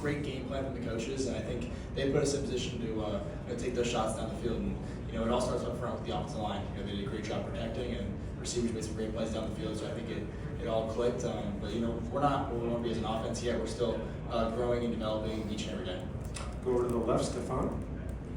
great game plan from the coaches, and I think they put us in position to take those shots down the field. And it all starts up front with the offensive line. They did a great job protecting, and receivers made some great plays down the field. So I think it all clicked. But we're not where we want to be as an offense yet. We're still growing and developing each and every day. Go over to the left, Stefan.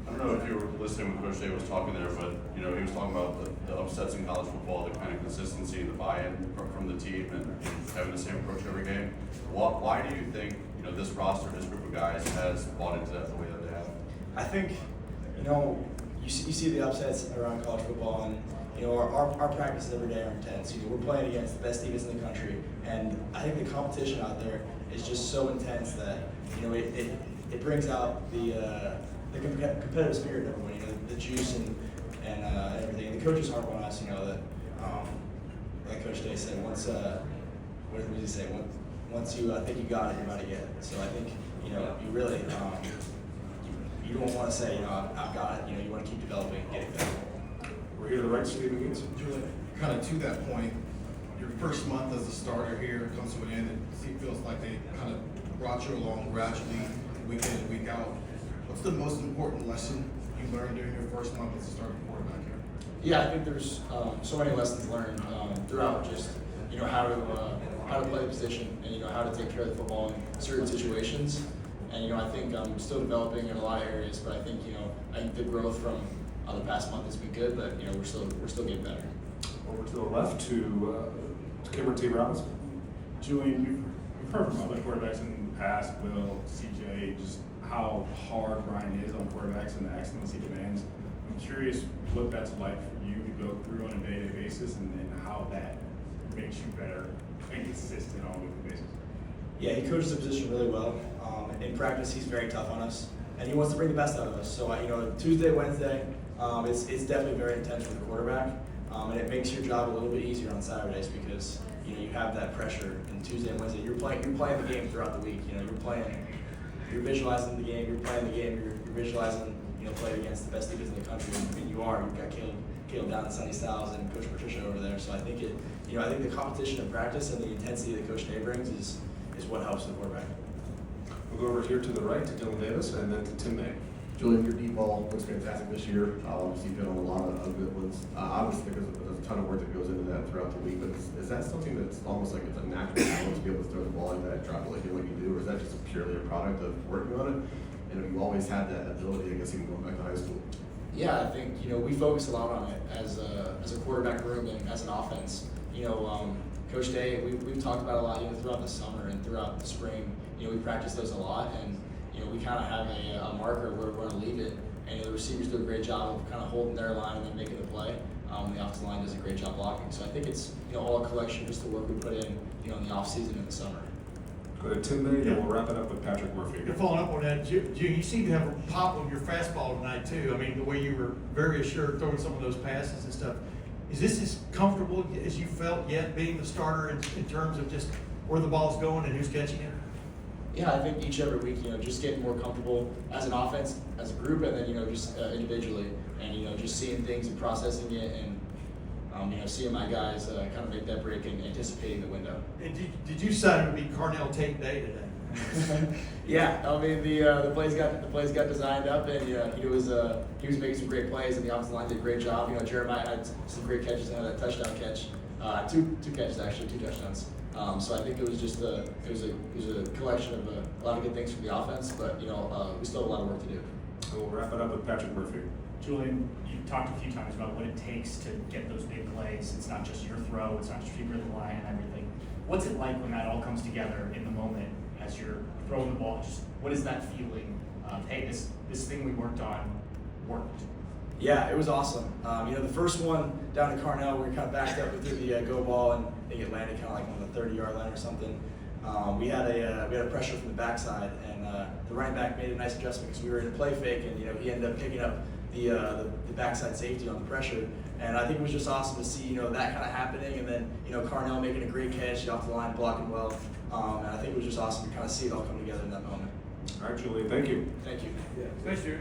I don't know if you were listening when Coach Day was talking there, but he was talking about the upsets in college football, the kind of consistency and the buy-in from the team, and having the same approach every game. Why do you think this roster, this group of guys, has bought into that the way that they have? I think you see the upsets around college football, and our practices every day are intense. We're playing against the best teams in the country, and I think the competition out there is just so intense that it brings out the competitive spirit in everyone, the juice and everything. And the coaches harp on us, that like Coach Day said, once what did he say? Once you think you got it, you're about to get it. So I think you really you don't want to say I've got it. You want to keep developing and getting better. We're here to the right, Stephen Gates. Julian, kind of to that point, your first month as a starter here comes to an end, and it feels like they kind of brought you along gradually, week in and week out. What's the most important lesson you learned during your first month as a starting quarterback here? Yeah, I think there's so many lessons learned throughout just how to play the position and how to take care of the football in certain situations. And I think I'm still developing in a lot of areas, but I think the growth from the past month has been good, but we're still getting better. Over to the left to Cameron T. Robinson. Julian, you've heard from other quarterbacks in the past, Will, CJ, just how hard Ryan is on quarterbacks and the excellence he demands. I'm curious what that's like for you to go through on a day-to-day basis and how that makes you better and consistent on a weekly basis. Yeah, he coaches the position really well. In practice, he's very tough on us, and he wants to bring the best out of us. So, Tuesday, Wednesday, it's definitely very intense for the quarterback, and it makes your job a little bit easier on Saturdays because you have that pressure. And Tuesday and Wednesday, you're playing the game throughout the week. You're visualizing the game, you're playing the game, you're visualizing playing against the best teams in the country. And you've got Caleb down and Sonny Styles and Coach Patricia over there. So I think I think the competition in practice and the intensity that Coach Day brings is what helps the quarterback. We'll go over here to the right to Dylan Davis and then to Tim May. Julian, your deep ball looks fantastic this year. Obviously, you've been on a lot of good ones. Obviously, there's a ton of work that goes into that throughout the week. But is that something that's almost like it's a natural talent to be able to throw the ball like that, drop it like you do, or is that just purely a product of working on it? You always had that ability, I guess, even going back to high school. Yeah, I think we focus a lot on it as a quarterback room and as an offense. Coach Day, we've talked about a lot throughout the summer and throughout the spring. We practice those a lot, and we kind of have a marker where we're going to leave it. And the receivers do a great job of kind of holding their line and then making the play. The offensive line does a great job blocking. So I think it's all a collection just the work we put in in the off season and the summer. Go to Tim May, and we'll wrap it up with Patrick Murphy. You're following up on that, you seem to have a pop on your fastball tonight too. I mean, the way you were very assured throwing some of those passes and stuff. Is this as comfortable as you felt yet being the starter in terms of just where the ball's going and who's catching it? Yeah, I think each every week, just getting more comfortable as an offense, as a group, and then just individually, and just seeing things and processing it, and seeing my guys kind of make that break and anticipating the window. And did you decide it would be Carnell Tate Day today? Yeah, I mean the plays got designed up, and he was making some great plays, and the offensive line did a great job. Jeremiah had some great catches and had a touchdown catch, two catches actually, 2 touchdowns. So I think it was just a collection of a lot of good things from the offense, but we still have a lot of work to do. And we'll wrap it up with Patrick Murphy. Julian, you talked a few times about what it takes to get those big plays. It's not just your throw, it's not just your the line and everything. What's it like when that all comes together in the moment as you're throwing the ball? Just what is that feeling of, hey, this thing we worked on worked? Yeah, it was awesome. The first one down to Carnell, we were kind of backed up through the go ball, and I think it landed kind of like on the 30-yard line or something. We had a pressure from the backside, and the running back made a nice adjustment because we were in a play fake, and he ended up picking up the backside safety on the pressure. And I think it was just awesome to see that kind of happening, and then Carnell making a great catch off the line, blocking well. And I think it was just awesome to kind of see it all come together in that moment. All right, Julian, thank you. Thank you. Thanks, Jerry.